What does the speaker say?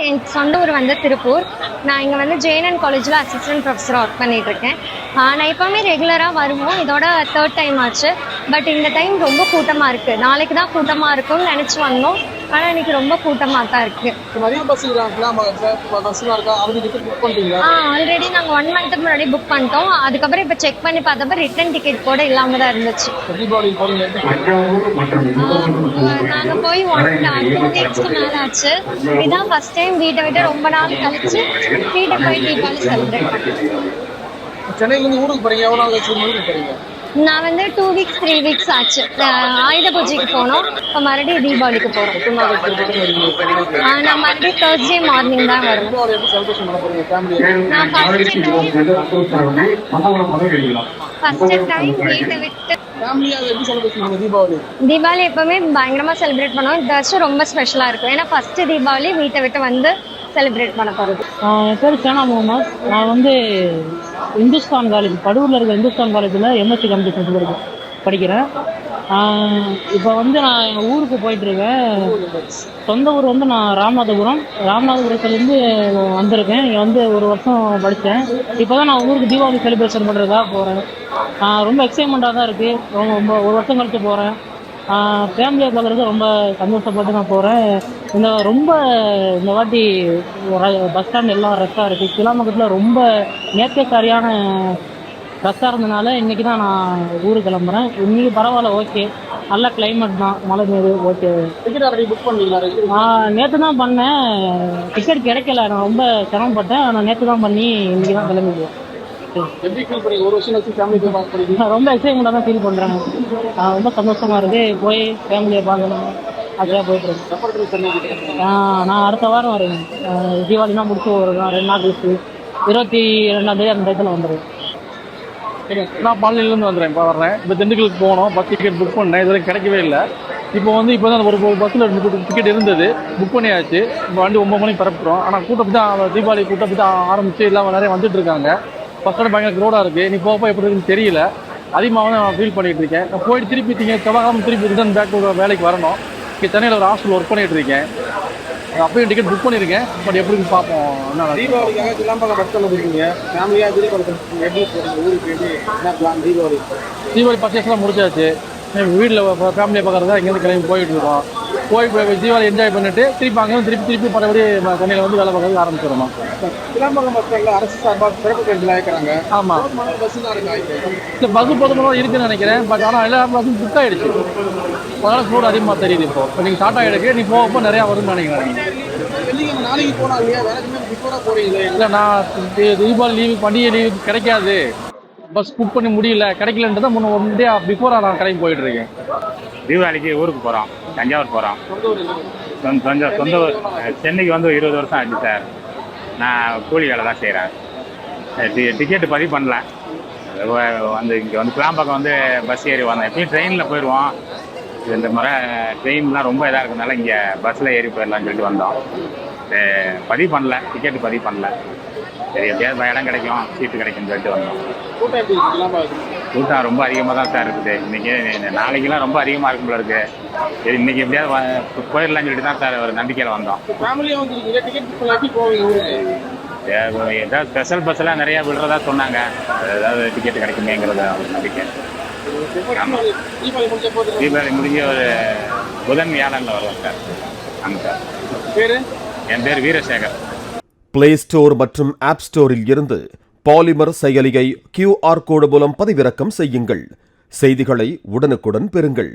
என் சொந்த ஊர் வந்து திருப்பூர். நான் இங்கே வந்து ஜேஎன்என் காலேஜில் அசிஸ்டன்ட் ப்ரொஃபஸராக ஒர்க் பண்ணிகிட்ருக்கேன். நான் எப்போவுமே ரெகுலராக வருவோம். இதோட 3rd டைம் ஆச்சு. பட் இந்த டைம் ரொம்ப கூட்டமாக இருக்குது. நாளைக்கு தான் கூட்டமாக இருக்கும்னு நினச்சி வந்தோம். ஆனால் இன்னைக்கு ரொம்ப கூட்டமாக தான் இருக்குது. ஆல்ரெடி நாங்கள் 1 மந்த்துக்கு முன்னாடி புக் பண்ணிட்டோம். அதுக்கப்புறம் இப்போ செக் பண்ணி பார்த்தப்ப ரிட்டன் டிக்கெட் கூட இல்லாமல் தான் இருந்துச்சு. நாங்கள் போய் 2 வீக்ஸ்க்கு மேலே ஆச்சு. இதுதான் ஃபர்ஸ்ட் டைம் வீட்டை விட்டு ரொம்ப நாள் கழிச்சு வீட்டை போய் தீபாவளி செலிப்ரேட் பண்ணுறேன். சென்னையிலேருந்து ஊருக்கு போகிறீங்க, எவ்வளோ நாள் கழிச்சு ஊருக்கு போகிறீங்க? நான் வந்து 2 வீக்ஸ் 3 வீக்ஸ் ஆச்சு. ஆயுத பூஜைக்கு போனோம். இப்போ மறுபடியும் தீபாவளிக்கு போகிறோம். நான் மறுபடியும் Thursday மார்னிங் தான் வருவேன். நான் ஃபர்ஸ்ட் டைம் வீட்டை விட்டு தீபாவளி எப்பவுமே பயங்கரமா செலிப்ரேட் பண்ணுவோம். இந்த வருஷம் ரொம்ப ஸ்பெஷலா இருக்கும். ஏன்னா ஃபர்ஸ்ட் தீபாவளி வீட்டை விட்டு வந்து செலிப்ரேட் பண்ண போகிறது. என் பேர் சேனா முகமது. நான் வந்து இந்துஸ்தான் காலேஜ், படூரில் இருக்கிற இந்துஸ்தான் காலேஜில் எம்எஸ்சி கம்ப்யூட்டர் படிக்கிறேன். இப்போ வந்து நான் எங்கள் ஊருக்கு போயிட்டுருக்கேன். சொந்த ஊர் வந்து நான் ராமநாதபுரத்துலேருந்து வந்திருக்கேன். இங்கே வந்து 1 வருஷம் படித்தேன். இப்போ தான் நான் ஊருக்கு தீபாவளி செலிப்ரேஷன் பண்ணுறதுக்காக போகிறேன். ரொம்ப எக்ஸைட்மெண்ட்டாக தான் இருக்குது. ரொம்ப 1 வருஷம் கழிச்சு போகிறேன். ஃபேமிலியை பார்க்குறது ரொம்ப சந்தோஷப்பட்டு நான் போகிறேன். இந்த வாட்டி பஸ் ஸ்டாண்ட் எல்லாம் ரஷ்ஷாக இருக்குது. கிளாமக்கத்தில் ரொம்ப நேற்றே சரியான ரஷ்ஷாக இருந்ததுனால இன்றைக்கி தான் நான் ஊருக்கு கிளம்புறேன். இன்றைக்கி பரவாயில்ல, ஓகே, நல்ல கிளைமேட் தான், மழை பெய்யுது, ஓகே. டிக்கெட் புக் பண்ணீங்களா? நேற்று தான் பண்ணேன். டிக்கெட் கிடைக்கல, நான் ரொம்ப சிரமப்பட்டேன். ஆனால் நேற்று தான் பண்ணி இன்றைக்கி தான் கிளம்பிடுவேன். ரொம்ப எக்ஸைட்மெண்ட்டாக தான் ஃபீல் பண்ணுறேன். ரொம்ப சந்தோஷமாக இருக்குது. போய் ஃபேமிலியை பார்க்கணும், அதுக்காக போயிட்டுருக்கேன். நான் அடுத்த வாரம் வரேன். தீபாவளினா முடிச்சு ஒரு 2 நாள் கழிச்சு 22ஆம் தேதி அந்த டயத்தில் வந்துடுவேன். நான் பாலிலேருந்து வந்துடுறேன். இப்போ வர்றேன். இப்போ திண்டுக்கலுக்கு போகணும். பஸ் டிக்கெட் புக் பண்ணேன். இது வரைக்கும் கிடைக்கவே இல்லை. இப்போ தான் ஒரு பஸ்ஸில் டிக்கெட் இருந்தது, புக் பண்ணியாச்சு. இப்போ வண்டி 9 மணிக்கு பரப்புறோம். ஆனால் கூட்டம் தான் தீபாவளி கூட்டம் தான் ஆரம்பிச்சு எல்லாம் நிறைய வந்துட்டு இருக்காங்க. ஃபஸ்ட்டோட பயங்கர க்ரௌடாக இருக்குது. நீ போக எப்படி இருக்குன்னு தெரியல. அதிகமாக நான் ஃபீல் பண்ணிகிட்டு இருக்கேன். நான் போயிட்டு திருப்பி செவ்வாய்க்கிழமை திருப்பி ரிட்டர்ன் பேக் வேலைக்கு வரணும். இங்கே சென்னையில் ஒரு ஹாஸ்டல் ஒர்க் பண்ணிகிட்டு இருக்கேன். அப்பயும் டிக்கெட் புக் பண்ணியிருக்கேன். பட் எப்படின்னு பார்ப்போம். என்ன தீபாவளிக்காக கிளாம்பாக்கம் பஸ் ஸ்டாண்டில் இருக்கீங்க, ஃபேமிலியாக எப்படி ஊருக்கு என்ன பிளான்? தீபாவளி பர்ச்சேஸ்லாம் முடிச்சாச்சு. வீட்டில் ஃபேமிலியை பார்க்குறதா இங்கேருந்து கிளம்பி போயிட்டு இருக்கோம். போய் தீபாவளி என்ஜாய் பண்ணிட்டு திருப்பி அங்கேருந்து திருப்பி பழையபடி சென்னையில் வந்து வேலை பார்க்கறது ஆரம்பிச்சிடுமா? கிளாம்பாக்கம் பஸ் ஸ்டாண்டில் அரசு சார்பாக சிறப்பு பேருந்துலாம் இருக்கிறாங்க. ஆமாம், பஸ்ஸு தான் இல்லை, பஸ்ஸு போதுமானதாக இருக்குன்னு நினைக்கிறேன். பட் ஆனால் எல்லா பஸ்ஸும் புக் ஆகிடுச்சு. அதனால் ஸ்லோடு அதிகமாக தெரியுது. இப்போ நீங்கள் ஸ்டார்ட் ஆகிடுக்கு, நீ போகப்போ நிறையா வரும்னு நினைக்கிறேன். நாளைக்கு போனால் இல்லையா, வேறு பிஃபோராக போகிறீங்களே? இல்லை, நான் தீபாவளி லீவு, பண்டிகை லீவு கிடைக்காது, பஸ் புக் பண்ணி முடியல, கிடைக்கலன்றதை 1 டே பிஃபோராக நான் கிளம்பி போயிட்டு இருக்கேன். தீபாவளிக்கு ஊருக்கு போகிறோம், தஞ்சாவூர் போகிறோம். சொந்த ஊர் சென்னைக்கு வந்து 20 வருஷம் ஆச்சு சார். நான் கூலி வேலை தான் செய்கிறேன். டிக்கெட்டு பதிவு பண்ணல. வந்து இங்கே வந்து கிளாம்பாக்கம் வந்து பஸ் ஏறி வந்தேன். எப்பயும் ட்ரெயினில் போயிடுவோம். இந்த முறை ட்ரெயின்லாம் ரொம்ப இதாக இருக்கிறதுனால இங்கே பஸ்ஸில் ஏறி போயிடலான்னு சொல்லிட்டு வந்தோம். பதிவு பண்ணல, டிக்கெட்டு பதிவு பண்ணல. சரி, எப்படியாவது இடம் கிடைக்கும், சீட்டு கிடைக்கும்னு சொல்லிட்டு வந்தோம். கூட்டம் ரொம்ப அதிகமாக தான் சார் இருக்குது. இன்றைக்கி நாளைக்கெல்லாம் ரொம்ப அதிகமாக இருக்கும் போல இருக்குது. சரி, இன்றைக்கி எப்படியாவது போயிடலான்னு சொல்லிட்டு தான் சார் ஒரு நம்பிக்கையில் வந்தோம். ஏதாவது ஸ்பெஷல் பஸ்ஸெல்லாம் நிறையா விடுறதா சொன்னாங்க. ஏதாவது டிக்கெட்டு கிடைக்குமேங்கிறத ஒரு நம்பிக்கை. தீபாவளி முடிஞ்ச ஒரு புதன் வியாழனில் வருவோம் சார். ஆமாம் சார். என் பேர் வீரசேகர். பிளே ஸ்டோர் மற்றும் ஆப் ஸ்டோரில் இருந்து பாலிமர் செயலியை QR கோடு மூலம் பதிவிறக்கம் செய்யுங்கள். செய்திகளை உடனுக்குடன் பெறுங்கள்.